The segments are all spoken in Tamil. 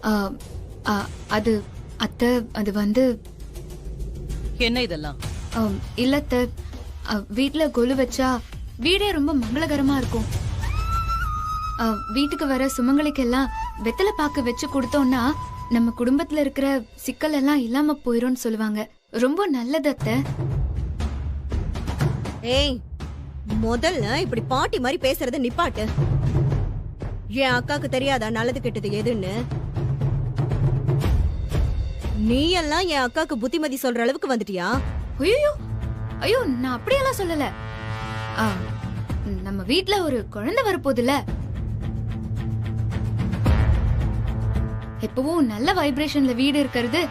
ஆ, ஆ, அது அத்தை அது வந்து என்ன இதெல்லாம்? இல்ல அத்தை, வீட்ல கொலு வச்சா வீடே ரொம்ப மங்களகரமா இருக்கும். வீட்டுக்கு வர சுமங்கலிக்கெல்லாம் வெத்தலை பாக்கு வச்சு கொடுத்தோம்னா நம்ம குடும்பத்துல இருக்கிற சிக்கல் எல்லாம் இல்லாம போயிரும்னு சொல்லுவாங்க. ரொம்ப நல்லது அத்தை. ஏய், முதல்ல இப்படி பாட்டி மாதிரி பேசுறத நிப்பாட்டு. என் அக்காக்கு தெரியாதா நல்லது கெட்டது எதுன்னு? நீ எல்லாம் என் அக்காக்கு புத்திமதி சொல்ற அளவுக்கு வந்துட்டியா? ஐயோ ஐயோ, நான் அப்படியெல்லாம் சொல்லல. ஆ, நம்ம வீட்ல ஒரு குழந்தை வரப்போகுதுல, எப்பவும் நல்ல வைப்ரேஷன்ல வீடு இருக்கிறது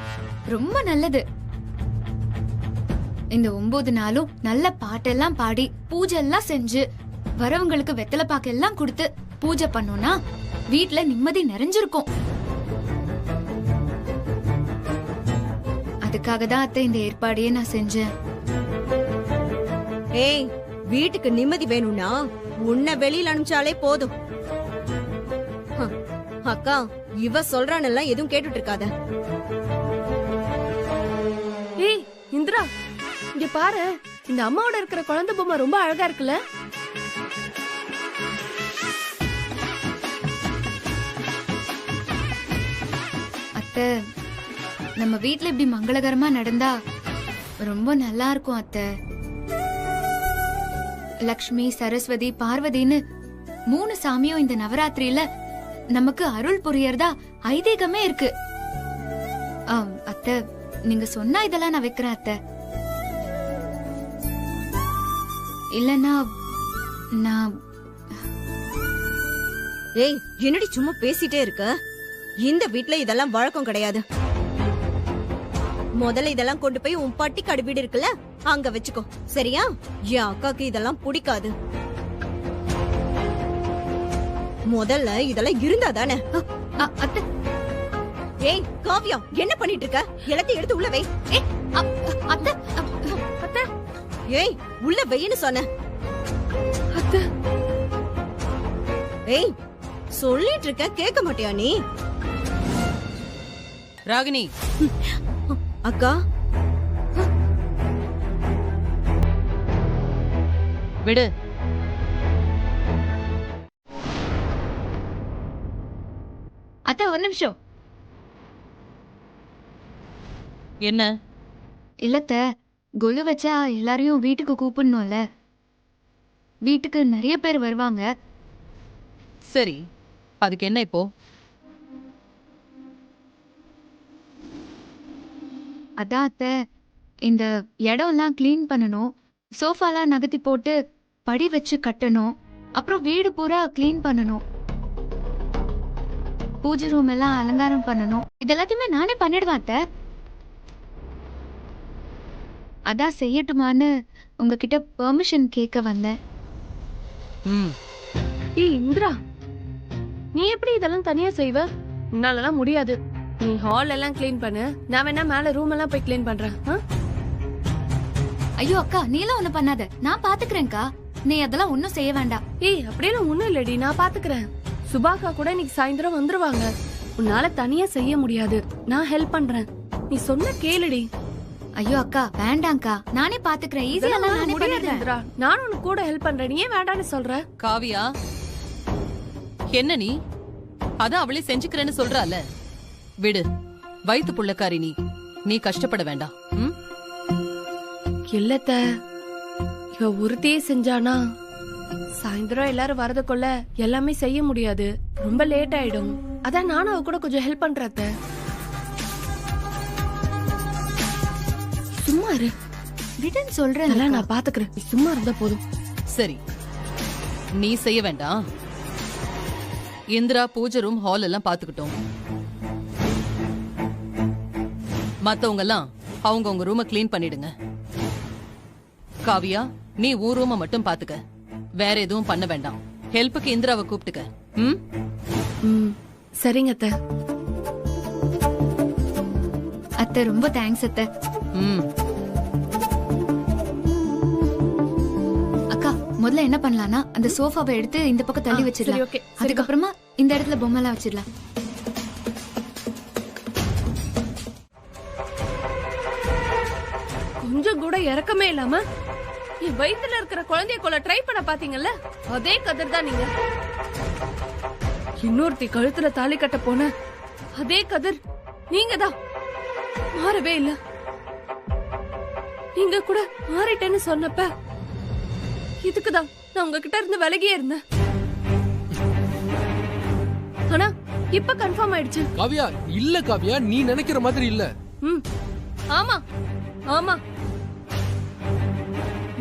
ரொம்ப நல்லது. இந்த 9 நாளும் நல்ல பாட்டெல்லாம் பாடி பூஜை எல்லாம் செஞ்சு வரவங்களுக்கு வெத்தலை பாக்கெல்லாம் கொடுத்து பூஜை பண்ணோம்னா வீட்ல நிம்மதி நிறைஞ்சிருக்கும். அதுக்காக தான் அத்தை இந்த ஏற்பாடையே நான் செஞ்சேன். ஏய், வீட்டுக்கு நிம்மதி வேணும்னா உன்னை வெளியில அனுப்பிச்சாலே போதும். அக்கா, இவ சொல்றானெல்லாம் எதுவும் கேட்டுட்டு இருக்காத. ஏய் இந்திரா, இங்க பாரு, இந்த அம்மாவோட இருக்கிற குழந்தை பொம்மை ரொம்ப அழகா இருக்குல்ல? அத்தை, நம்ம வீட்ல இப்படி மங்களகரமா நடந்தா ரொம்ப நல்லா இருக்கும் அத்தை. லக்ஷ்மி, சரஸ்வதி, பார்வதின்னு 3 சாமியும் இந்த நவராத்திரியில நமக்கு அருள் புரியறதா ஐதீகமே இருக்கு. அத்தை, நீங்க சொன்னா இதெல்லாம் நான் வைக்கிறேன் அத்தை. இல்லன்னா நான்... ஏய், என்னடி சும்மா பேசிட்டே இருக்க? இந்த வீட்ல இதெல்லாம் வழக்கம் கிடையாது. முதல்ல இதெல்லாம் கொண்டு போய் உன் பட்டிக்காடு வீடு இருக்குல்ல, அங்க வச்சுக்கோ, சரியா? என் அக்காக்கு இதெல்லாம் பிடிக்காது. முதல்ல இதெல்லாம் இருந்தா தானே. அத்தை. ஏய் காவ்யா, என்ன பண்ணிட்டு இருக்க? எல்லாத்தையும் எடுத்து உள்ள வை. அத்தை, அத்தை, ஏய், உள்ள வைன்னு சொன்ன. அத்தை. ஏய், சொல்லிட்டு இருக்க, கேட்க மாட்டியா நீ? ராகினி, அக்கா, விடு. அத்தை ஒரு நிமிஷம். என்ன? இல்லத்த, கொலு வச்சா எல்லாரையும் வீட்டுக்கு கூப்பிடணும்ல. வீட்டுக்கு நிறைய பேர் வருவாங்க. சரி, அதுக்கு என்ன இப்போ? அதான் அத்தை, இந்த இடம்லாம் கிளீன் பண்ணணும், சோஃபாலாம் நகர்த்தி போட்டு படி வச்சு கட்டணும், அப்புறம் வீடு பூரா கிளீன் பண்ணணும், பூஜை ரூம் எல்லாம் அலங்காரம் பண்ணணும். இதெல்லாத்தையுமே நானே பண்ணிடுவேன் அத்தை. அதான் செய்யட்டுமான்னு உங்ககிட்ட பெர்மிஷன் கேட்க வந்தேன். ஏய் இந்திரா, நீ எப்படி இதெல்லாம் தனியா செய்வ? உன்னாலலாம் முடியாது. நீ ஹால் எல்லாம் கிளீன் பண்ணு, நான் வேணா மேல ரூம் எல்லாம் போய் கிளீன் பண்றேன். ஐயோ அக்கா, நீலாம் ஒண்ணு பண்ணாத, நான் பாத்துக்கிறேன்க்கா. நீ அதெல்லாம் ஒன்னும் செய்ய வேண்டாம். ஏய் அப்படியெல்லாம் ஒண்ணும் இல்லடி, நான் பாத்துக்கிறேன். சுபாக்கா கூட இன்னைக்கு சாயந்தரம் வந்துருவாங்க. உன்னால தனியா செய்ய முடியாது, நான் ஹெல்ப் பண்றேன். நீ சொன்ன கேளுடி. ஐயோ அக்கா, வேண்டாம்க்கா, நானே பாத்துக்கிறேன். ஈஸியா நானே பண்ணிடுறேன். இந்திரா, நானும் உனக்கு கூட ஹெல்ப் பண்றேன், நீ ஏன் வேண்டான்னு சொல்ற? காவியா, என்ன நீ? அதான் அவளே செஞ்சுக்கிறேன்னு சொல்றால, விடு. வயித்து புள்ளக்காரி நீ கஷ்டப்பட வேண்டாம். இல்லத்த, இவ ஒருத்தையே செஞ்சானா சாயந்தரம் எல்லாரும் வரதுக்குள்ள எல்லாமே செய்ய முடியாது, ரொம்ப லேட் ஆயிடும். அதான் நானும் அவ கூட கொஞ்சம் ஹெல்ப் பண்றத. சும்மா இரு, விடுன்னு சொல்றேன். நான் பாத்துக்கிறேன், நீ சும்மா இருந்தா போதும். சரி, நீ செய்ய வேண்டாம். இந்திரா பூஜை ரூம், ஹால் எல்லாம் பாத்துக்கிட்டோம். மத்தவங்க எல்லாம் அவங்க ரூமை கிளீன் பண்ணிடுங்க. காவியா, நீ உன் ரூமை மட்டும் பாத்துக்க, வேற எதுவும் பண்ண வேண்டாம். ஹெல்ப்புக்கு இந்திராவை கூப்பிட்டுக்க. சரிங்க அத்தை. அத்தை ரொம்ப தேங்க்ஸ் அத்தை. அக்கா, முதல்ல என்ன பண்ணலாம்னா அந்த சோஃபாவை எடுத்து இந்த பக்கம் தள்ளி வச்சிடலாம். அதுக்கப்புறமா இந்த இடத்துல பொம்மை எல்லாம் வச்சிடலாம். இறக்கமே இல்லாம என் வயித்துல இருக்கிற குழந்தைய கொள்ள ட்ரை பண்ண பாத்தீங்கல்ல, அதே கதிர் தான் நீங்க. இன்னொருத்தி கழுத்துல தாலி கட்ட போன அதே கதிர் நீங்க தான். மாறவே இல்ல. நீங்க கூட மாறிட்டேன்னு சொன்னப்ப இதுக்குதான் நான் உங்ககிட்ட இருந்து விலகியே இருந்தேன். ஆனா இப்ப கன்ஃபார்ம் ஆயிடுச்சு. காவியா, இல்ல காவியா, நீ நினைக்கிற மாதிரி இல்ல. ஆமா ஆமா,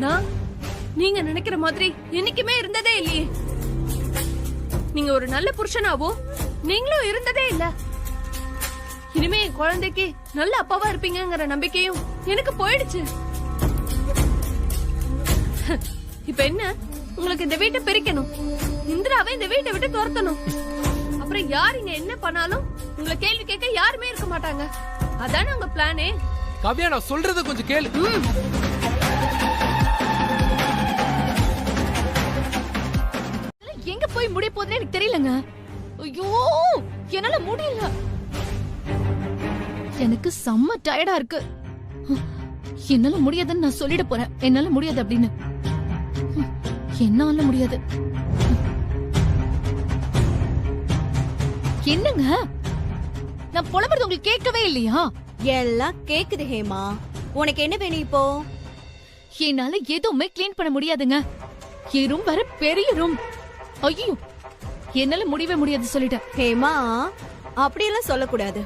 நான் நீங்க நினைக்கிற மாதிரி என்னைக்குமே இருந்ததே இல்லையே. நீங்க ஒரு நல்ல புருஷனாவோ நீங்களும் இருந்ததே இல்ல. இனிமே என் குழந்தைக்கு நல்ல அப்பாவா இருப்பீங்கங்கிற நம்பிக்கையும் எனக்கு போயிடுச்சு. இப்ப என்ன, உங்களுக்கு இந்த வீட்டை பிரிக்கணும், இந்திராவை இந்த வீட்டை விட்டு துரத்தணும். அப்புறம் யார் இங்க என்ன பண்ணாலும் உங்களை கேள்வி கேட்க யாருமே இருக்க மாட்டாங்க. அதானே உங்க பிளானே? காவியா, நான் சொல்றத கொஞ்சம் கேளு. எங்க போய் முடிய போகுதுன்னு எனக்கு தெரியலங்க. ஐயோ, என்னால முடியல. எனக்கு செம்ம டயர்டா இருக்கு. என்னால முடியாதுன்னு நான் சொல்லிட போறேன். என்னால முடியாது அப்படின்னு. என்னால முடியாது. என்னங்க, நான் புலம்புறது உங்களுக்கு கேட்கவே இல்லையா? எல்லாம் கேக்குது ஹேமா. உனக்கு என்ன வேணும் இப்போ? என்னால எதுவுமே கிளீன் பண்ண முடியாதுங்க. என் ரூம் வேற பெரிய ரூம். ஐயோ, என்னால முடியவே முடியாது சொல்லிட்டேன். ஹேமா, அப்படியெல்லாம் சொல்லக்கூடாது.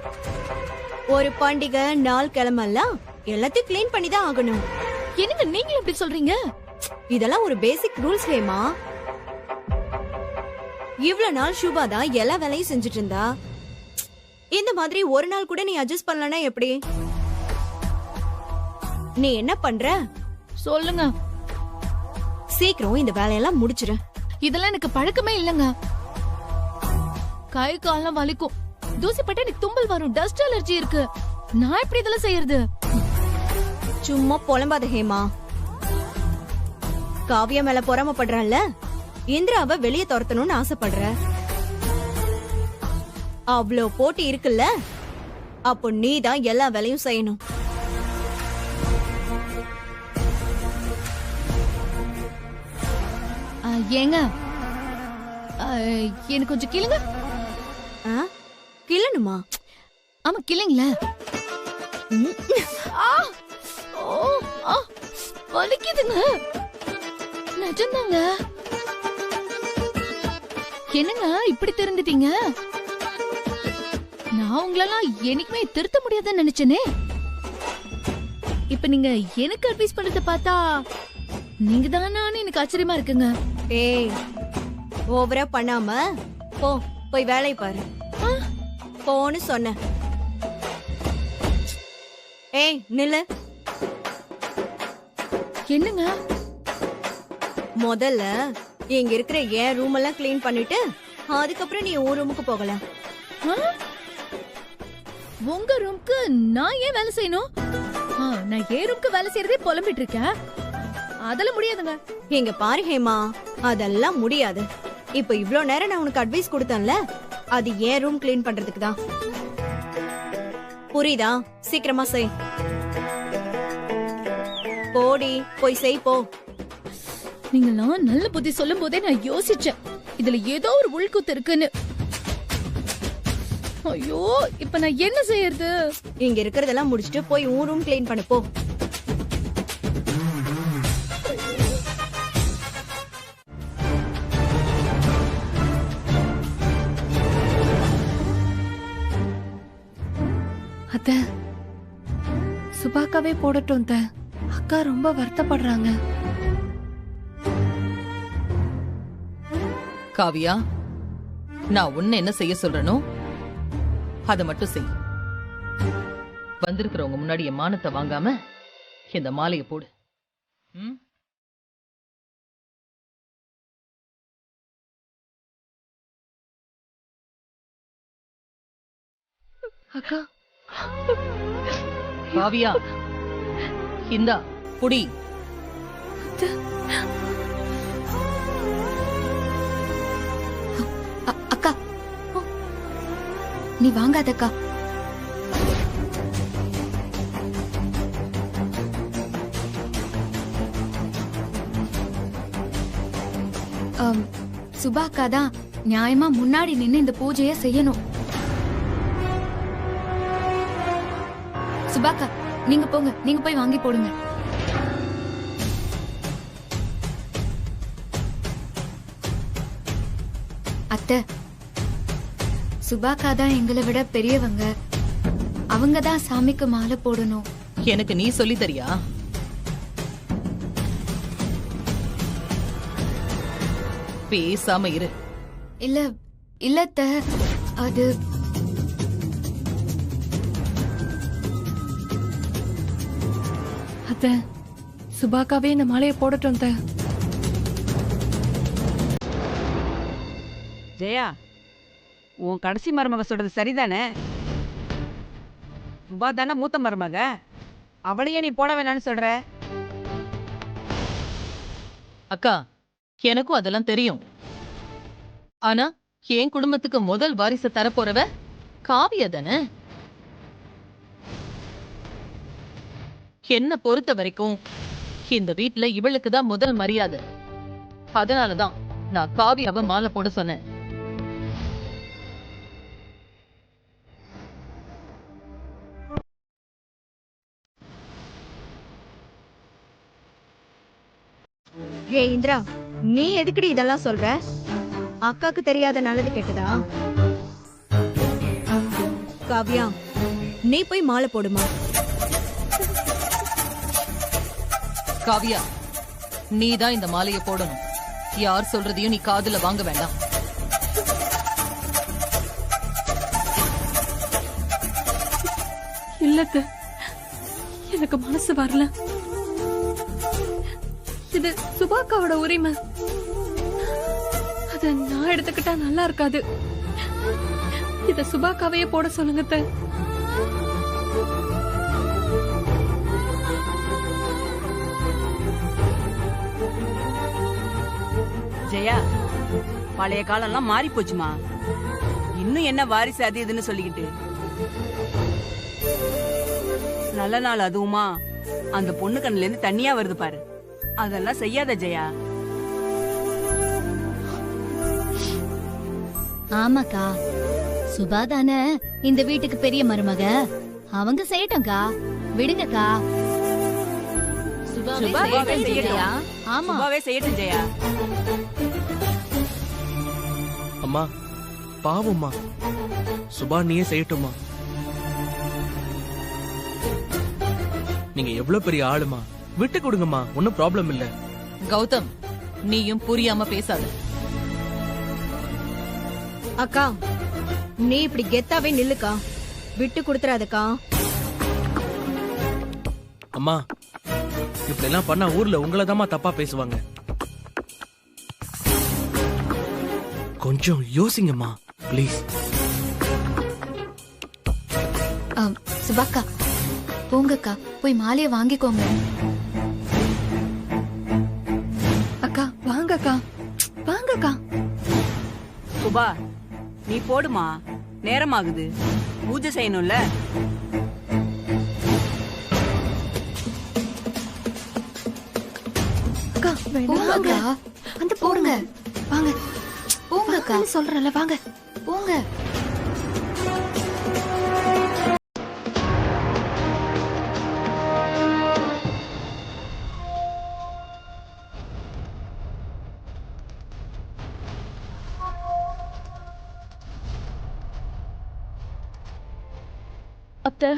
ஒரு பண்டிகை நாள் கிளம்பலாம் எல்லாத்தையும் கிளீன் பண்ணி தான் ஆகணும். என்னங்க நீங்களும் இப்படி சொல்றீங்க? இதெல்லாம் ஒரு பேசிக் ரூல்ஸ் ஹேமா. இவ்வளவு நாள் சுபா தான் எல்லா வேலையும் செஞ்சுட்டு இருந்தா. இந்த மாதிரி ஒரு நாள் கூட நீ அட்ஜஸ்ட் பண்ணலனா எப்படி? நீ என்ன பண்ற சொல்லுங்க. சீக்கிரம் இந்த வேலையெல்லாம் முடிச்சிரு. இதெல்லாம் எனக்கு பழக்கமே இல்லங்க. கை கால்லாம் வலிக்கும். தூசி பட்டு எனக்கு தும்பல் வரும். டஸ்ட் அலர்ஜி இருக்கு. நான் எப்படி இதெல்லாம் செய்யறது? சும்மா புலம்பாத ஹேமா. காவியா மேல பொறாமப்படுறான்ல, இந்திராவை வெளியே துரத்தணும்னு ஆசைப்படுற. அவ்வளோ போட்டி இருக்குல்ல, அப்போ நீ தான் எல்லா வேலையும் செய்யணும். ஏங்க, எனக்கு கொஞ்சம் கிளுங்க. கிள்ளணுமா? ஆமா, கிளுங்களே. வலிக்குதுங்க. நிஜம்தாங்க. என்னங்க இப்படி திருந்துட்டீங்க? நான் உங்களெல்லாம் என்னைக்குமே திருத்த முடியாதுன்னு நினைச்சேனே. இப்ப நீங்க எனக்கு அட்வைஸ் பண்றத பார்த்தா நீங்க தானான்னு எனக்கு ஆச்சரியமா இருக்குங்க. ஏய், ஓவரா பண்ணாம போ, போய் வேலையை பாரு. போன்னு சொன்ன. ஏய் நில்லு. என்னங்க? முதல்ல இங்க இருக்கிற என் ரூம் எல்லாம் கிளீன் பண்ணிட்டு அதுக்கப்புறம் நீ உன் ரூமுக்கு போகலாம். உங்க ரூம்க்கு நான் ஏன் வேலை செய்யணும்? நான் ஏன் ரூம்க்கு வேலை செய்யறதே புலம்பிட்டு இருக்கேன். அதெல்லாம் முடியாதுங்க. இங்க பாரு ஹேமா, அதெல்லாம் முடியாது. இப்ப இவ்ளோ நேரம் நான் உனக்கு அட்வைஸ் கொடுத்தேன்ல, அது ஏன் ரூம் கிளீன் பண்றதுக்கு தான். புரியுதா? சீக்கிரமா செய். போடி, போய் செய் போ. நீங்களாம் நல்ல புத்தி சொல்லும் போதே நான் யோசிச்சேன், இதுல ஏதோ ஒரு உள்குத்து இருக்குன்னு. ஐயோ, இப்ப நான் என்ன செய்யறது? இங்க இருக்கிறதெல்லாம் முடிச்சிட்டு போய் உன் ரூம் கிளீன் பண்ணு போ. அத்த, சுபாக்காவே போடட்டும் அத்த. அக்கா ரொம்ப வருத்தப்படுறாங்க. காவியா, நான் உன்னை என்ன செய்ய சொல்றனோ அத மட்டும் செய். வந்திருக்கிறவங்க முன்னாடி என் மானத்தை வாங்காம இந்த மாலையை போடு. அக்கா, காவியா, இந்தா புடி. அக்கா, நீ வாங்காதக்கா. சுபாக்கா தான் நியாயமா முன்னாடி நின்னு இந்த பூஜைய செய்யணும். சுபாக்கா நீங்க போங்க, நீங்க போய் வாங்கி போடுங்க. அத்தை, சுபாக்கா தான் எங்களை விட பெரியவங்க, அவங்க தான் சாமிக்கு மாலை போடணும். எனக்கு நீ சொல்லி தரியா? பேசாம இரு. இல்ல இல்ல அத்தை, அது அத்த சுபாக்காவே இந்த மாலையை போடட்டும் அத்த. ஜெயா, உன் கடைசி மருமக சொல்றது சரிதானே? சுபா தானே மூத்த மருமக, அவளையே நீ போட வேணாம்னு சொல்ற? அக்கா, எனக்கும் அதெல்லாம் தெரியும். ஆனா என் குடும்பத்துக்கு முதல் வாரிசு தரப்போறவ காவியா தானே. என்ன பொறுத்த வரைக்கும் இந்த வீட்டுல இவளுக்கு தான் முதல் மரியாதை. அதனாலதான் நான் காவியாவை மாலை போட சொன்னேன். ஏ இந்திரா, நீ எதுக்குடி இதெல்லாம் சொல்ற? அக்காக்கு தெரியாத நல்லது கெட்டதா? காவ்யா, நீ போய் மாலை போடுமா. காவியா, நீ தான் இந்த மாலையை போடணும். யார் சொல்றதையும் நீ காதுல வாங்க வேண்டாம். இல்லத்த, எனக்கு மனசு வரல. இது சுபாக்காவோட உரிமை, அத நான் எடுத்துக்கிட்டா நல்லா இருக்காது. இத சுபாக்காவையே போட சொல்லுங்க அத்தை. ஜெயா, பழைய காலம்லாம் மாறி போச்சுமா. இன்னும் என்ன வாரிசு அது இதுன்னு சொல்லிக்கிட்டு. நல்ல நாள் அதுவுமா அந்த பொண்ணு கண்ணுல இருந்து தண்ணியா வருது பாரு. அதெல்லாம் செய்யாத ஜெயா. ஆமாக்கா, சுபா தானே இந்த வீட்டுக்கு பெரிய மருமக, அவங்க செய்யட்டும்க்கா, விடுங்கக்கா. சுபாவே சுபாவே செய்யட்டும். செய்யட்டும். ஆமா, சுபாவே செய்யட்டும் ஜெயா. அம்மா பாவம்மா, சுபா நீயே செய்யட்டுமா. நீங்க எவ்வளவு பெரிய ஆளுமா, விட்டு கொடுங்கம்மா, ஒன்னும் ப்ராப்ளம் இல்ல. கௌதம், நீயும் புரியாம பேசாத. அக்கா, நீ இப்படி கெத்தாவே நில்லுக்கா, விட்டு கொடுத்துறாதக்கா. அம்மா இப்படி எல்லாம் பண்ணா ஊர்ல உங்களதாம்மா தப்பா பேசுவாங்க. கொஞ்சம் யோசிங்கம்மா ப்ளீஸ். சுபாக்கா போங்கக்கா, போய் மாலையை வாங்கிக்கோங்க. அக்கா வாங்கக்கா, வாங்கக்கா. சுபா, நீ போடுமா, நேரமாகுது, பூஜை செய்யணும்ல. அக்கா போங்கக்கா, அந்த போங்க, வாங்க போங்கக்கா, சொல்றல, வாங்க. போங்க. அத்தை,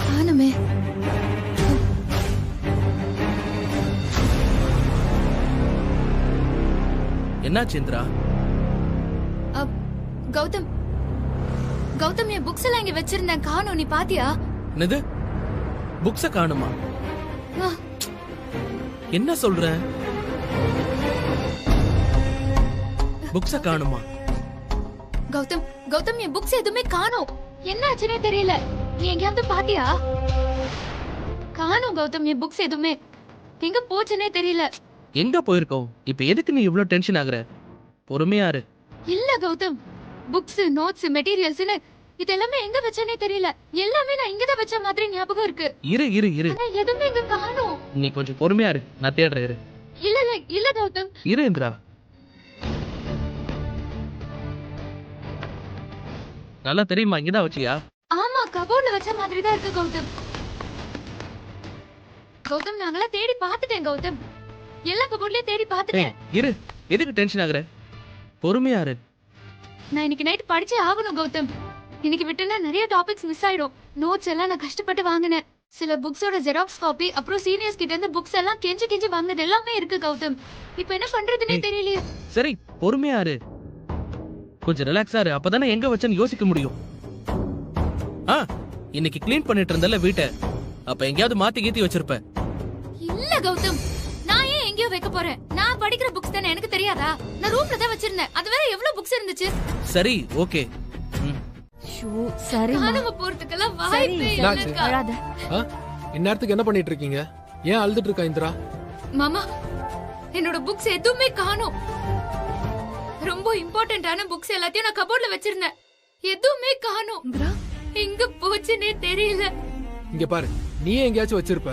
காணுமே. என்னாச்சு இந்திரா? கௌதம், கௌதம், என் புக்ஸ் எல்லாம் இங்க வச்சிருந்தேன், காணோம். நீ பாத்தியா? என்னது, புக்ஸ காணுமா? ஆ. என்ன சொல்ற? புக்ஸ காணுமா? கௌதம், கௌதம், என் புக்ஸ் எதுவுமே காணோம். என்ன ஆச்சுன்னே தெரியல. நீ எங்கேயாவது பாத்தியா? காணோம் கௌதம், என் புக்ஸ் எதுவுமே எங்க போச்சுன்னே தெரியல. எங்க போயிருக்கோம்? இப்ப எதுக்கு நீ இவ்ளோ டென்ஷன் ஆகுற? பொறுமையா இரு. இல்ல கௌதம், புக்ஸ், நோட்ஸ், மெட்டீரியல்ஸ்னு இதெல்லாமே எங்க வச்சேனே தெரியல. எல்லாமே நான் இங்கதான் வச்ச மாதிரி ஞாபகம் இருக்கு. இரு இரு இரு. ஆனா எதுவுமே இங்க காணோம். நீ கொஞ்சம் பொறுமையா இரு, நான் தேடுறேன். இரு இல்ல கௌதம். இரு இந்திரா. நல்லா தெரியுமா, இங்கதான் வச்சியா? ஆமா, கபோர்ட்ல வச்ச மாதிரி தான் இருக்கு கௌதம். கௌதம், நாங்களாம் தேடி பார்த்துட்டேன் கௌதம். எல்லா கபோர்ட்லயும் தேடி பார்த்துட்டேன். இரு, எதுக்கு டென்ஷன் ஆகுற? பொறுமையா இரு. நான் இன்னைக்கு நைட் படிச்சே ஆகணும் கௌதம். இன்னைக்கு விட்டுனா நிறைய டாபிக்ஸ் மிஸ் ஆயிடும். நோட்ஸ் எல்லாம் நான் கஷ்டப்பட்டு வாங்கினேன். சில புக்ஸோட ஜெராக்ஸ் காப்பி, அப்புறம் சீனியர்ஸ் கிட்ட இருந்து புக்ஸ் எல்லாம் கெஞ்சி வாங்கினது எல்லாமே இருக்கு கௌதம். இப்போ என்ன பண்றதுன்னே தெரியலையே. சரி, பொறுமையா இரு. கொஞ்சம் ரிலாக்ஸா இரு, அப்பதானே எங்க வச்சேன்னு யோசிக்க முடியும். இன்னைக்கு க்ளீன் பண்ணிட்டு இருந்தல வீட்டை, அப்ப எங்கயாவது மாத்தி கீத்தி வச்சிருப்ப. இல்ல கௌதம், நான் ஏன் எங்கேயோ வைக்க போறேன்? நான் படிக்கிற புக்ஸ் தானே, எனக்கு தெரியாதா? நான் ரூம்ல தான் வச்சிருந்தேன். அது வேற எவ்வளவு புக்ஸ் இருந்துச்சு. சரி, ஓகே. சரி காணாம போறதுக்கெல்லாம் வாய்ப்பே இல்லக்கா. அழாத. இந்நேரத்துக்கு என்ன பண்ணிட்டு இருக்கீங்க? ஏன் அழுதுட்டு இருக்கா இந்திரா? மாமா, என்னோட புக்ஸ் எதுவுமே காணோம். ரொம்ப இம்பார்ட்டன்டான புக்ஸ் எல்லாத்தையும் நான் கபோர்ட்ல வச்சிருந்தேன். எதுவுமே காணோம். எங்க போச்சுன்னே தெரியல. இங்க பாரு, நீயே எங்கேயாச்சும் வச்சிருப்ப.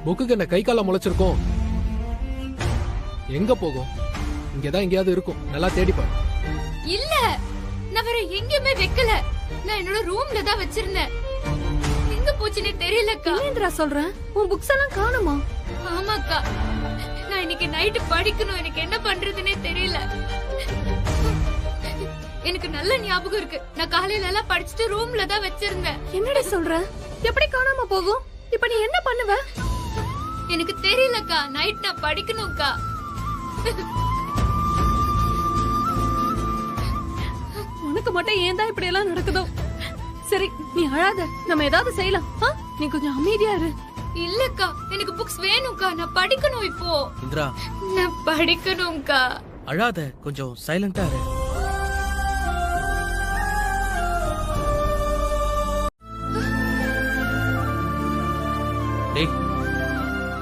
புக்குக்கு என்ன கை கால முளைச்சிருக்கோம்? எங்க போகும்? இங்கதான் எங்கேயாவது இருக்கும். நல்லா தேடிப்பா. இல்ல, நான் வேற எங்கேயுமே வைக்கல. நான் என்னோட ரூம்ல தான் வச்சிருந்தேன். எங்க போச்சுன்னே தெரியலக்கா. என்னடா சொல்றேன்? உன் புக்ஸ் எல்லாம் காணுமா? ஆமாக்கா, நான் இன்னைக்கு நைட்டு படிக்கணும். எனக்கு என்ன பண்றதுன்னே தெரியல. எனக்கு நல்ல ஞாபகம் இருக்கு. நான் காலையில எல்லாம் படிச்சுட்டு ரூம்ல தான் வச்சிருந்தேன். என்னடா சொல்ற? எப்படி காணாம போகும்? இப்ப நீ என்ன பண்ணுவ? எனக்கு தெரியலக்கா. நைட் நான் படிக்கணும்க்கா. உனக்கு மட்டும் ஏன் தான் இப்படி எல்லாம் நடக்குதோ? சரி, நீ அழாத, நம்ம ஏதாவது செய்யலாம். நீ கொஞ்சம் அமைதியா இரு. இல்லக்கா, எனக்கு புக்ஸ் வேணும்க்கா. நான் படிக்கணும் இப்போ. இந்திரா, நான் படிக்கணும்க்கா. அழாத, கொஞ்சம் சைலண்டா இரு. டேய்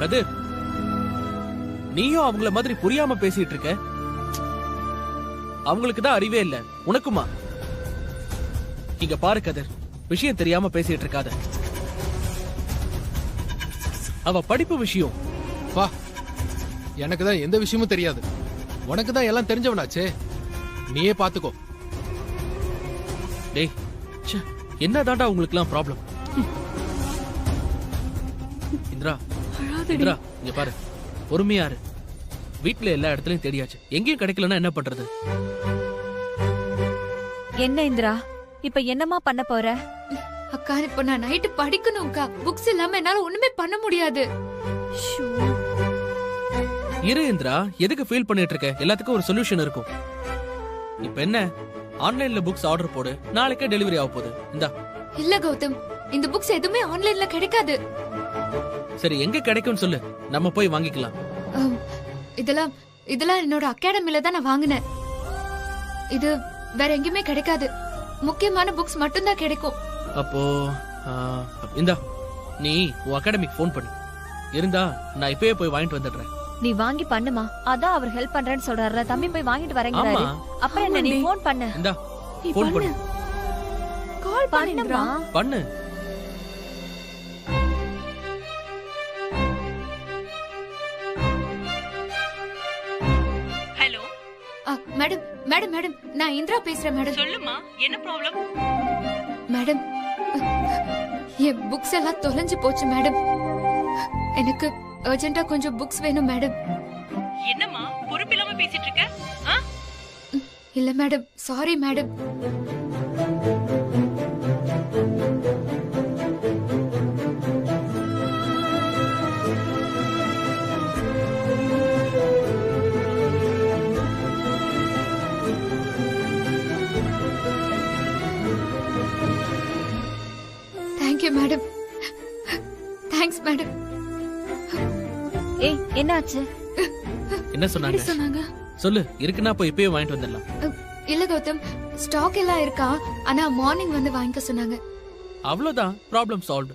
கதிர், நீயும் அவங்கள மாதிரி புரியாம பேசிட்டு இருக்க. அவங்களுக்கு தான் அறிவே இல்ல, உனக்குமா? இங்க பாரு கதிர், விஷயம் தெரியாம பேசிட்டு இருக்காத. அவ படிப்பு விஷயம். வா, எனக்கு தான் எந்த விஷயமும் தெரியாது. உனக்கு தான் எல்லாம் தெரிஞ்சவனாச்சே, நீயே பாத்துக்கோ. டேய், என்னதாண்டா உங்களுக்கு எல்லாம் ப்ராப்ளம்? இந்திரா, இந்திரா, இங்க பாரு, பொறுமையா இரு. வீட்ல எல்லா இடத்துலயும் தேடியாச்சு, எங்கேயும் கிடைக்கலன்னா என்ன பண்றது? என்ன இந்திரா, இப்ப என்னமா பண்ண போற? அக்கா, இப்ப நான் நைட்டு படிக்கணும்க்கா. புக்ஸ் இல்லாம என்னால ஒண்ணுமே பண்ண முடியாது. இரு இந்திரா, எதுக்கு ஃபீல் பண்ணிட்டு இருக்க? எல்லாத்துக்கும் ஒரு சொல்யூஷன் இருக்கும். இப்ப என்ன, ஆன்லைன்ல புக்ஸ் ஆர்டர் போடு, நாளைக்கே டெலிவரி ஆக போகுது. இந்தா. இல்ல கௌதம், இந்த புக்ஸ் எதுவுமே ஆன்லைன்ல கிடைக்காது. சரி, எங்க கிடைக்கும்னு சொல்லு, நம்ம போய் வாங்கிக்கலாம். இதெல்லாம் என்னோட அகாடமில தான் நான் வாங்கினேன். இது வேற எங்கேயுமே கிடைக்காது. முக்கியமான புக்ஸ் மட்டும் தான் கிடைக்கும். அப்போ இந்தா, நீ உன் அகாடமிக் போன் பண்ணு. இருந்தா நான் இப்பவே போய் வாங்கிட்டு வந்துடுறேன். நீ வாங்கி பண்ணுமா, அதான் அவர் ஹெல்ப் பண்றேன்னு சொல்றாருல. தம்பி போய் வாங்கிட்டு வரேங்கிறாரு. அப்புறம் என்ன, நீ போன் பண்ணு. இந்தா, போன் பண்ணு. கால் பண்ணுமா? பண்ணு. ஹலோ மேடம், மேடம், மேடம், நான் இந்திரா பேசுறேன் மேடம். சொல்லுமா, என்ன ப்ராப்ளம்? மேடம், என் புக்ஸ் எல்லாம் தொலைஞ்சு போச்சு மேடம். எனக்கு அர்ஜென்ட்டா கொஞ்சம் புக்ஸ் வேணும் மேடம். என்னம்மா பொறுப்பில்லாம பேசிட்டு இருக்க? இல்ல madam, sorry madam. Thank you madam. Thanks madam. ஏய், என்னாச்சு? என்ன சொன்னாங்க? சொல்லு, இருக்குன்னா போய் இப்பவே வாங்கிட்டு வந்துடலாம். இல்ல கௌதம், ஸ்டாக் எல்லாம் இருக்கா, ஆனா மார்னிங் வந்து வாங்கிக்க சொன்னாங்க. அவ்வளவுதான், ப்ராப்ளம் சால்வ்டு.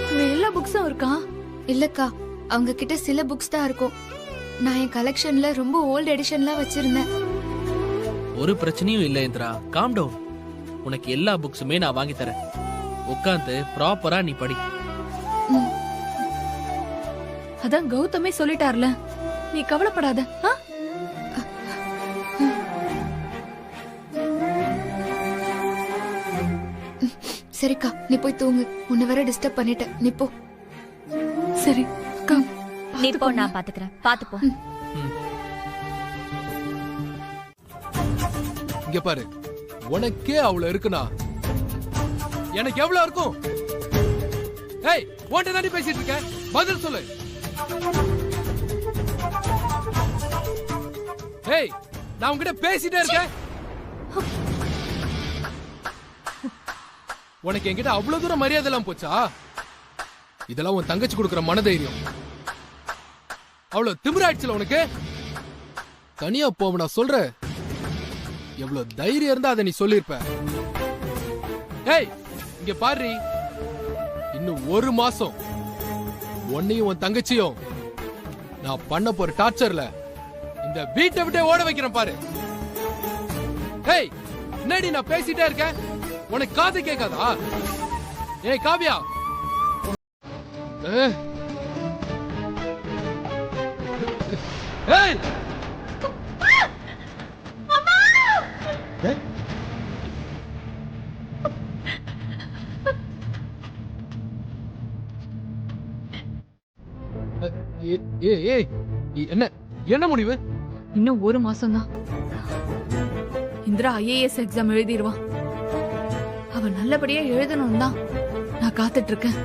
அங்க எல்லா புக்ஸும் இருக்கா? இல்லக்கா, அவங்க கிட்ட சில புக்ஸ் தான் இருக்கும். நான் என் கலெக்ஷன்ல ரொம்ப ஓல்ட் எடிஷன்லாம் வச்சிருந்தேன். ஒரு பிரச்சனையும் இல்ல இந்திரா, காம் டவுன். உனக்கு எல்லா புக்ஸுமே நான் வாங்கி தரேன். உட்காந்து ப்ராப்பரா நீ படி. அதான் கௌதமே சொல்லிட்டார்ல, நீ கவலைப்படாத. ஆ? சரிக்கா, நீ போய் தூங்கு. உன்னை வேற டிஸ்டர்ப் பண்ணிட்டேன். நீ போ. சரி அக்கா. நீ போ, நான் பாத்துக்கிறேன். பாத்து போ. இங்க பாரு, உனக்கே அவ்வளவு இருக்குனா எனக்கு எவ்வளவு இருக்கும்? ஏய், உன்கிட்ட தாண்டி பேசிட்டு இருக்க, பதில் சொல்லு. ஏய், நான் உன்கிட்ட பேசிட்டே இருக்கேன். உனக்கு என்கிட்ட அவ்வளவு தூரம் மரியாதை எல்லாம் போச்சா? இதெல்லாம் உன் தங்கச்சி கொடுக்கிற மனதைரியம். அவ்வளவு திமிராயிடுச்சுல உனக்கு. தனியா போவ நான் சொல்ற. எவ்வளவு தைரியம் இருந்தா அதை நீ சொல்லிருப்ப. ஏய், இங்க பாரு, இன்னும் ஒரு மாசம் உன்னையும் உன் தங்கச்சியும் நான் பண்ண போற டார்ச்சர்ல இந்த வீட்டை விட்டே ஓட வைக்கிறேன் பாரு. ஏய், என்னடி நான் பேசிட்டே இருக்கேன், உனக்கு காது கேட்காதா? ஏய் காவியா, ஏய் என்ன என்ன முடிவு? இன்னும் ஒரு மாசம் தான். இந்திரா ஐஏஎஸ் எக்ஸாம் எழுதிடுவான். அவ நல்லபடியா எழுதணும் தான் நான் காத்துட்டு இருக்கேன்.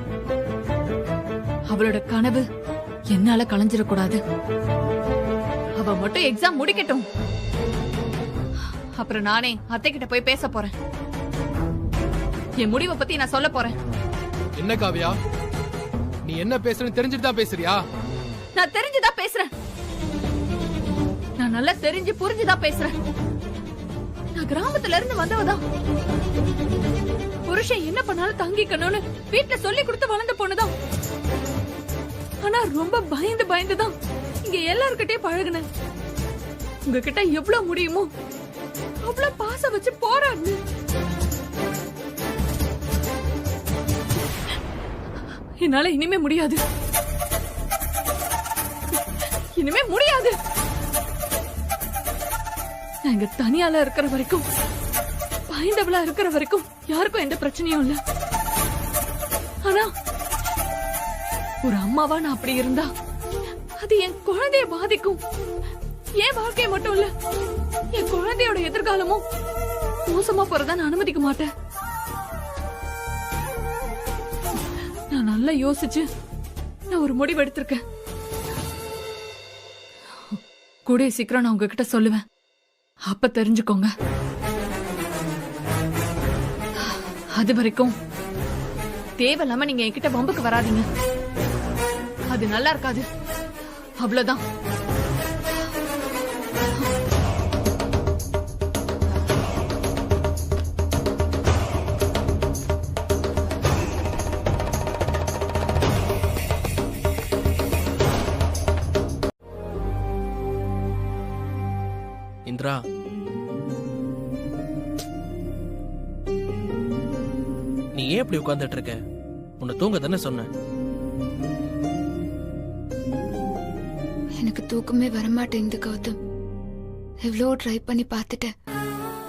அவளோட கனவு என்னால கலைஞ்சிடக்கூடாது. அவ மட்டும் எக்ஸாம் முடிக்கட்டும். அப்புறம் நானே அத்தை கிட்ட போய் பேச போறேன். என் முடிவை பத்தி நான் சொல்ல போறேன். என்ன காவியா, நீ என்ன பேசுறன்னு தெரிஞ்சுட்டு தான் பேசுறியா? நான் தெரிஞ்சுதான் பேசுறேன். நான் நல்லா தெரிஞ்சு புரிஞ்சுதான் பேசுறேன். நான் கிராமத்துல இருந்து வந்தவதான். புருஷன் என்ன பண்ணாலும் தாங்கிக்கணும்னு வீட்டுல சொல்லி கொடுத்து வளர்ந்து போனதான். ஆனா ரொம்ப பயந்து பயந்துதான் இங்க எல்லார்கிட்டயும் பழகுனேன். உங்ககிட்ட எவ்வளவு முடியுமோ அவ்வளவு பாசம் வச்சு போராடு. என்னால இனிமே முடியாது. இனிமே முடியாது. நான் இங்க தனியால இருக்கிற வரைக்கும், பயந்தவளா இருக்கிற வரைக்கும் யாருக்கும் எந்த பிரச்சனையும் இல்ல. ஆனா ஒரு அம்மாவா நான் அப்படி இருந்தா அது என் குழந்தைய பாதிக்கும். என் வாழ்க்கைய மட்டும் இல்ல, என் குழந்தையோட எதிர்காலமும் மோசமா போறதா நான் அனுமதிக்க மாட்டேன். நான் நல்லா யோசிச்சு நான் ஒரு முடிவு எடுத்திருக்கேன். கூடிய சீக்கிரம் நான் உங்ககிட்ட சொல்லுவேன். அப்ப தெரிஞ்சுக்கோங்க. அது வரைக்கும் தேவையில்லாம நீங்க என்கிட்ட வம்புக்கு வராதீங்க. அது நல்லா இருக்காது. அவ்வளவுதான். இந்திரா, நீ ஏன் இப்படி உட்கார்ந்துட்டு இருக்க? உன்னை தூங்க தானே சொன்னேன். எனக்கு தூக்கமே வரமாட்டேங்குது கௌதம். எவ்வளோ ட்ரை பண்ணி பார்த்துட்டேன்.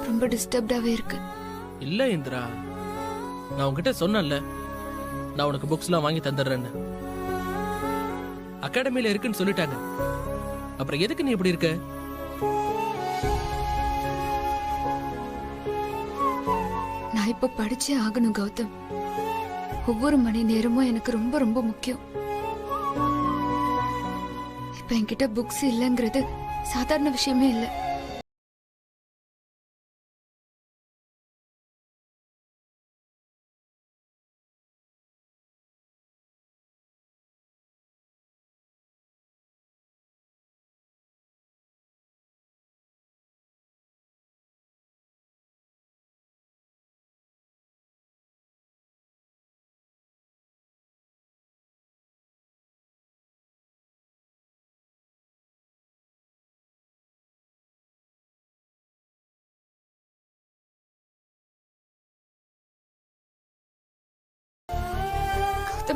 ரொம்ப டிஸ்டர்ப்டாவே இருக்கு. இல்ல இந்திரா, நான் உன்கிட்ட சொன்னேன்ல, நான் உனக்கு புக்ஸ் எல்லாம் வாங்கி தந்துடுறேன்னு. அகாடமியில இருக்குன்னு சொல்லிட்டாங்க. அப்புறம் எதுக்கு நீ இப்படி இருக்க? நான் இப்ப படிச்சே ஆகணும் கௌதம். ஒவ்வொரு மணி நேரமும் எனக்கு ரொம்ப ரொம்ப முக்கியம். இப்ப என்கிட்ட புக்ஸ் இல்லைங்கிறது சாதாரண விஷயமே இல்லை.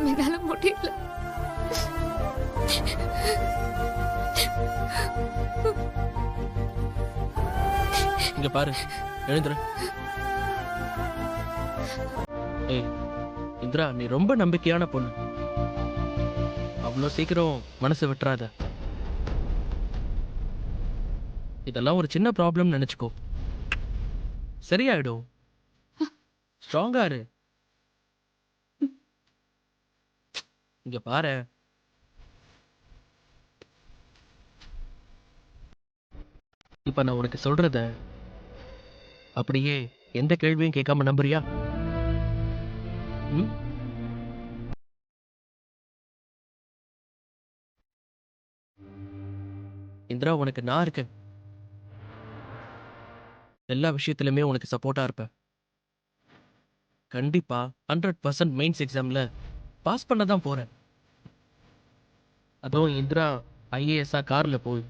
கௌதம் என்னால முடியல. இங்க பாரு, எழுந்துரு. ஏய் இந்திரா, நீ ரொம்ப நம்பிக்கையான பொண்ணு. அவ்வளோ சீக்கிரம் மனசு விட்டுறாத. இதெல்லாம் ஒரு சின்ன ப்ராப்ளம் நினைச்சுக்கோ, சரியாயிடும். ஸ்ட்ராங்கா இரு. இங்க பாரு, இப்ப நான் உனக்கு சொல்றத அப்படியே எந்த கேள்வியும் கேட்காம நம்புறியா? ம்? இந்திரா, உனக்கு நான் இருக்கேன். எல்லா விஷயத்திலுமே உனக்கு சப்போர்ட்டா இருப்பேன். கண்டிப்பா 100% மெயின்ஸ் எக்ஸாம்ல பாஸ் பண்ண தான் போறேன். அதுவும் இந்திரா ஐஏஎஸ்ஆ கார்ல போய்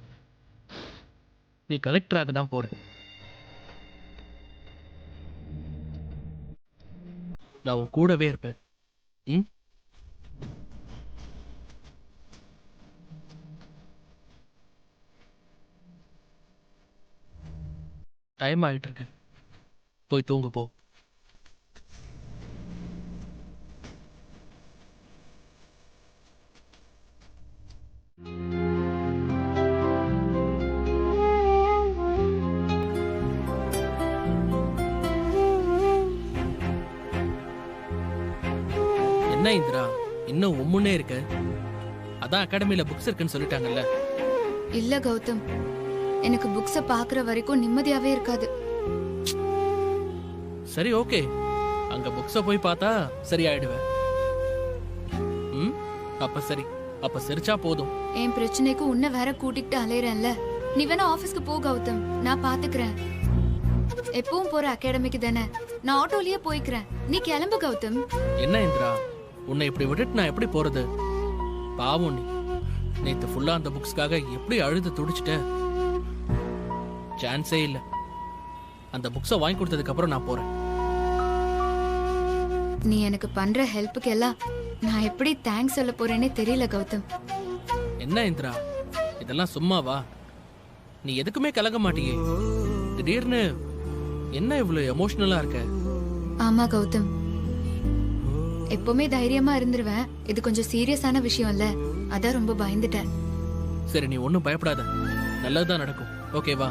நீ கலெக்டராக தான் போற. நான் உன் கூடவே இருப்பேன். ம்? டைம் ஆயிட்டு இருக்கு, போய் தூங்கு போ. என்ன இந்திரா, இன்னும் உம்முன்னே இருக்க? அதான் அகாடமில புக்ஸ் இருக்குன்னு சொல்லிட்டாங்கல்ல. இல்ல கௌதம், எனக்கு புக்ஸ பாக்குற வரைக்கும் நிம்மதியாவே இருக்காது. சரி, ஓகே, அங்க புக்ஸ போய் பார்த்தா சரியாயிடுவேன். ம்? அப்ப சரி, அப்ப சிரிச்சா போதும். என் பிரச்சனைக்கு உன்னை வேற கூட்டிட்டு அலையறேன்ல. நீ வேணா ஆபீஸ்க்கு போ கௌதம், நான் பாத்துக்கிறேன். எப்பவும் போற அகாடமிக்கு தானே, நான் ஆட்டோலயே போய்க்கிறேன். நீ கிளம்பு கௌதம். என்ன இந்திரா, உன்னை இப்படி விட்டுட்டு நான் எப்படி போறது? பாவம் நீ. நேத்து ஃபுல்லா அந்த புக்ஸ்க்காக எப்படி அழுது துடிச்சிட்ட. சான்ஸே இல்ல. அந்த புக்ஸ வாங்கி கொடுத்ததுக்கு அப்புறம் நான் போறேன். நீ எனக்கு பண்ற ஹெல்ப்புக்கு எல்லாம் நான் எப்படி தேங்க்ஸ் சொல்ல போறேனே தெரியல கௌதம். என்ன இந்திரா, இதெல்லாம் சும்மாவா? நீ எதுக்குமே கலங்க மாட்டியே. திடீர்னு என்ன இவ்வளவு எமோஷனலா இருக்க? ஆமா கௌதம், எப்பவுமே தைரியமா இருந்துருவேன். இது கொஞ்சம் சீரியஸான விஷயம் இல்ல, அதான் ரொம்ப பயந்துட்டேன். சரி, நீ ஒன்னும் பயப்படாத, நல்லதுதான் நடக்கும். ஓகேவா?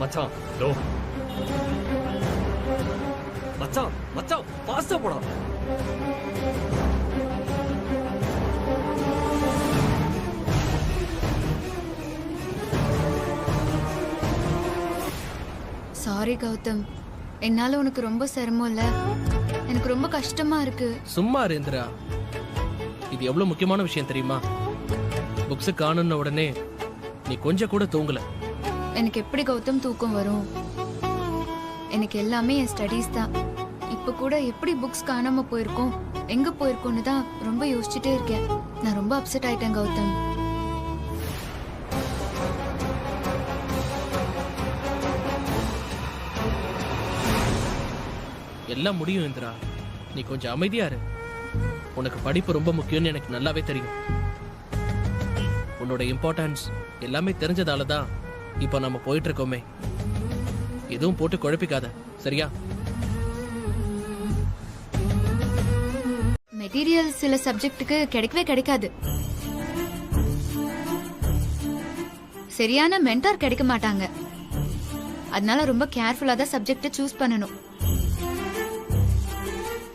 மச்சான், டோ மச்சான், மச்சான் பாஸ்டா போடா. சாரி கௌதம், என்னால உனக்கு ரொம்ப சிரமம் இல்ல. எனக்கு ரொம்ப கஷ்டமா இருக்கு. சும்மா இரு இந்திரா, இது எவ்வளவு முக்கியமான விஷயம் தெரியுமா? புக்ஸ் காணுன உடனே நீ கொஞ்சம் கூட தூங்கல. எனக்கு எப்படி கௌதம் தூக்கம் வரும்? எனக்கு எல்லாமே என் ஸ்டடீஸ் தான். இப்ப கூட எப்படி புக்ஸ் காணாம போயிருக்கோம், எங்க போயிருக்கோன்னு தான் ரொம்ப யோசிச்சுட்டே இருக்கேன். நான் ரொம்ப அப்செட் ஆயிட்டேன் கௌதம். எல்லாம் முடியும் இந்திரா, நீ கொஞ்சம் அமைதியா இரு. உனக்கு படிப்பு ரொம்ப முக்கியம்னு எனக்கு நல்லாவே தெரியும். உன்னோட இம்பார்ட்டன்ஸ் எல்லாமே தெரிஞ்சதால தான் இப்போ நம்ம போயிட்டு இருக்கோமே. எதுவும் போட்டு குழப்பிக்காத, சரியா? மெட்டீரியல் சில சப்ஜெக்ட்டுக்கு கிடைக்கவே கிடைக்காது. சரியான மென்டார் கிடைக்க மாட்டாங்க. அதனால ரொம்ப கேர்ஃபுல்லா தான் சப்ஜெக்ட் சூஸ் பண்ணணும்.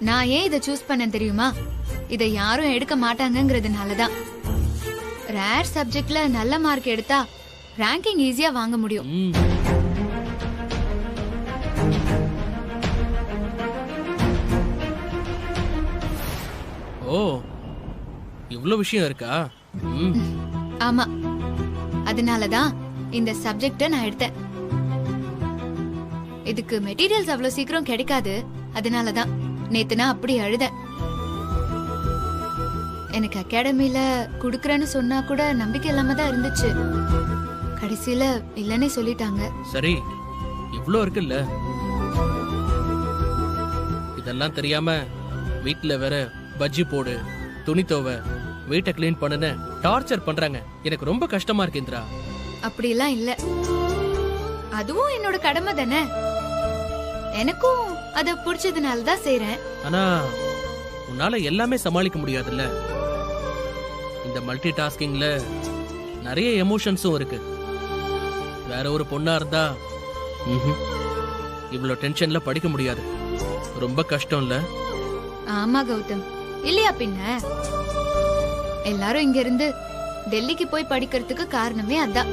நான் ஏன் இதை சூஸ் பண்ணேன் தெரியுமா? இதை யாரும் எடுக்க மாட்டாங்கங்கிறதுனாலதான். ரேர் சப்ஜெக்ட்ல நல்ல மார்க் எடுத்தா ரேங்கிங் ஈஸியா வாங்க முடியும். ஓ இவ்ளோ விஷயம் இருக்கா? ம். ஆமா, அதனாலதான் இந்த சப்ஜெக்ட நான் எடுத்தேன். இதுக்கு மெட்டீரியல்ஸ் அவ்வளவு சீக்கிரம் கிடைக்காது. அதனாலதான் நேத்து நான் அப்படி அழுதேன். எனக்கு அகாடமில குடுக்கறேன்னு சொன்னா கூட நம்பிக்கை இல்லாம தான் இருந்துச்சு. கடைசியில இல்லன்னே சொல்லிட்டாங்க. சரி, இவ்ளோ இருக்குல்ல, இதெல்லாம் தெரியாம வீட்ல வேற பஜ்ஜி போடு, துணி துவை, வீட்டை கிளீன் பண்ணுன்னு டார்ச்சர் பண்றாங்க. எனக்கு ரொம்ப கஷ்டமா இருக்கு இந்திரா. அப்படிலாம் இல்ல, அதுவும் என்னோட கடமை தானே. எனக்கும் அத பிடிச்சதுனால தான் செய்றேன். ஆனா உன்னால எல்லாமே சமாளிக்க முடியாதுல்ல. இந்த மல்டி டாஸ்கிங்ல நிறைய எமோஷன்ஸும் இருக்கு. வேற ஒரு பொண்ணா இருந்தா இவ்வளவு டென்ஷன்ல படிக்க முடியாது. ரொம்ப கஷ்டம் இல்ல? ஆமா கௌதம், இல்லையா பின்ன. எல்லாரும் இங்க இருந்து டெல்லிக்கு போய் படிக்கிறதுக்கு காரணமே அதான்.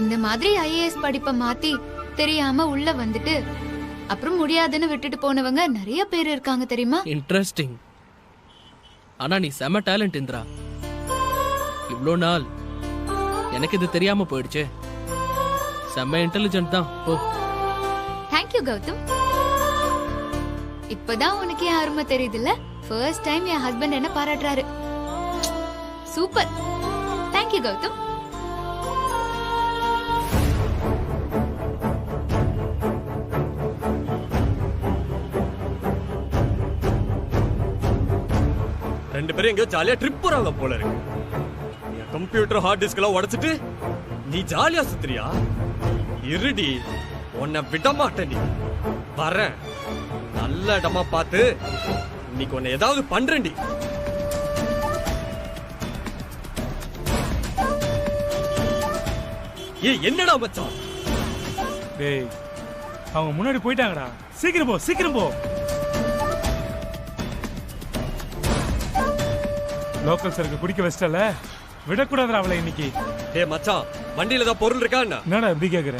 இந்த மாதிரி ஐஏஎஸ் படிப்பை மாத்தி தெரியாம உள்ள வந்துட்டு அப்புறம் முடியாதுன்னு விட்டுட்டு போனவங்க நிறைய பேர் இருக்காங்க தெரியுமா? இன்ட்ரெஸ்டிங். ஆனா நீ செம டேலண்ட் இந்திரா. இவ்ளோ நாள் எனக்கு இது தெரியாம போயிடுச்சே. செம இன்டெலிஜென்ட் தான். ஓ தேங்க்யூ கௌதம். இப்பதான் உனக்கு என் அருமை தெரியுதுல்ல. ஃபர்ஸ்ட் டைம் என் ஹஸ்பண்ட் என்ன பாராட்டுறாரு. சூப்பர். தேங்க்யூ கௌதம். ரெண்டு பேரும் எங்க ஜாலியா ட்ரிப் போறாங்க போல இருக்கு. என் கம்ப்யூட்டர் ஹார்ட் டிஸ்க் எல்லாம் உடைச்சிட்டு நீ ஜாலியா சுத்துறியா? இருடி, உன்னை விட மாட்டேன். நீ வரேன், நல்ல இடமா பார்த்து இன்னைக்கு உன்னை ஏதாவது பண்றேன்டி. ஏய் என்னடா மச்சான்? டேய், அவங்க முன்னாடி போயிட்டாங்கடா. சீக்கிரம் போ, சீக்கிரம் போ. லோக்கல் சரக்கு குடிக்க வச்சிட்டல, விடக்கூடாதுடா அவளை இன்னைக்கு. டேய் மச்சான், வண்டியில தான் பொருள் இருக்கா என்ன? என்னடா எப்படி கேக்குற?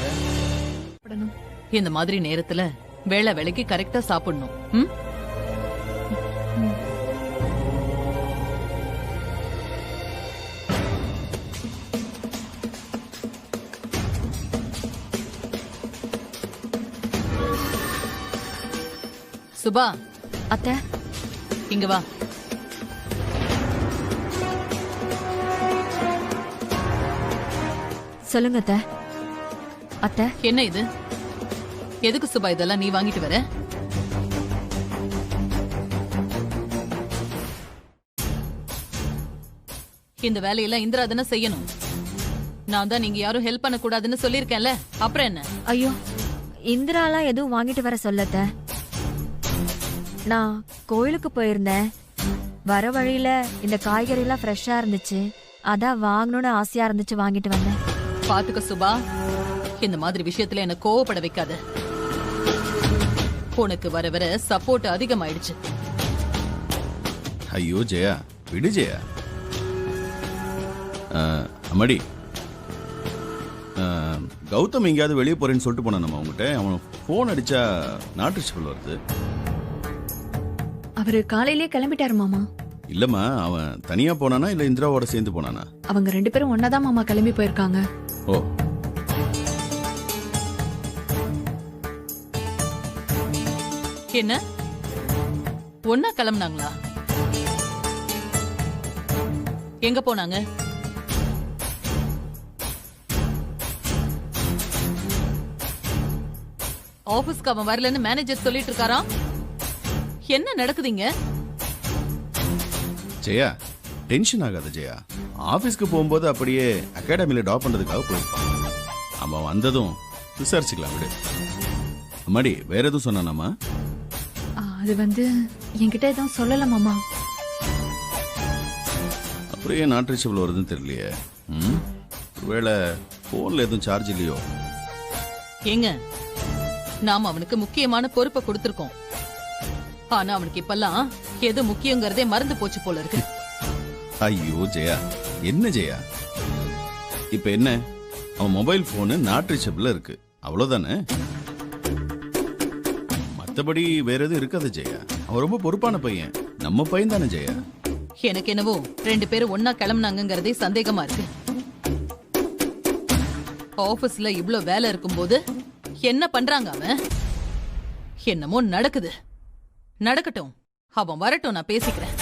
இந்த மாதிரி நேரத்துல வேளை வேலைக்கு கரெக்டா சாப்பிடணும். ம்? சுபா, அத்தை, இங்க வா. சொல்லுங்க அத்தை. அத்தை, என்ன இது? எதுக்கு சுபா இதெல்லாம் நீ வாங்கிட்டு வர? இந்த வேலையெல்லாம் இந்திரா தானே செய்யணும். நான் தான் நீங்க யாரும் ஹெல்ப் பண்ண கூடாதுன்னு சொல்லிருக்கேன்ல, அப்புறம் என்ன? ஐயோ, இந்திராலாம் எதுவும் வாங்கிட்டு வர சொல்லத்த. நான் கோயிலுக்கு போயிருந்தேன். வர வழியில இந்த காய்கறி எல்லாம் ஃப்ரெஷ்ஷா இருந்துச்சு. அதான் வாங்கணும்னு ஆசையா இருந்துச்சு, வாங்கிட்டு வந்தேன். பாத்துக்க சுபா, இந்த மாதிரி விஷயத்துல என்ன கோவப்பட வைக்காத. உனக்கு வர வர சப்போர்ட் அதிகமாயிடுச்சு. ஐயோ ஜெயா, விடு ஜெயா. அம்மாடி, கௌதம் எங்கேயாவது வெளியே போறேன்னு சொல்லிட்டு போனான் நம்ம அவங்ககிட்ட. அவன் போன் அடிச்சா நாட்டு ரிஷபிள் வருது. அவரு காலையிலேயே கிளம்பிட்டாரு மாமா. இல்லம்மா, அவன் தனியா போனானா இல்ல இந்திராவோட சேர்ந்து போனானா? அவங்க ரெண்டு பேரும் ஒன்னாதான் மாமா கிளம்பி போயிருக்காங்க. ஓ, என்ன ஒன்னா கிளம்புனாங்களா? எங்க போனாங்க? ஆபீஸ்க்கு அவன் வரலன்னு மேனேஜர் சொல்லிட்டு இருக்காராம். என்ன நடக்குதுங்க? ஜெயா, டென்ஷன் ஆகாத ஜெயா. ஆபீஸ்க்கு போகும்போது அப்படியே அகாடமியில ட்ராப் பண்றதுக்காக போயிருப்பான். அவன் வந்ததும் விசாரிச்சுக்கலாம், விடு. அம்மாடி, வேற எதுவும் சொன்னானாமா? அது வந்து என்கிட்ட எதுவும் சொல்லல மாமா. அப்புறம் ஏன் நாட் ரீச்சபிள் வருதுன்னு தெரியலையே. ஒருவேளை போன்ல எதுவும் சார்ஜ் இல்லையோ? ஏங்க, நாம அவனுக்கு முக்கியமான பொறுப்பை கொடுத்திருக்கோம். ஆனா அவனுக்கு இப்பெல்லாம் எது முக்கியங்கிறதே மறந்து போச்சு போல இருக்கு. ஐயோ ஜெயா, என்ன ஜெயா? இப்ப என்ன, அவன் மொபைல் போனு நாட் ரீச்சபிள் இருக்கு, அவ்வளவுதானே? மத்தபடி வேற எதுவும் இருக்காது ஜெயா. அவன் ரொம்ப பொறுப்பான பையன். நம்ம பையன் தானே ஜெயா. எனக்கு என்னவோ 2 பேரும் ஒன்னா கிளம்புனாங்கங்கறதே சந்தேகமா இருக்கு. ஆபீஸ்ல இவ்ளோ வேலை இருக்கும்போது என்ன பண்றாங்க அவன்? என்னமோ நடக்குது. நடக்கட்டும், அவன் வரட்டும், நான் பேசிக்கிறேன்.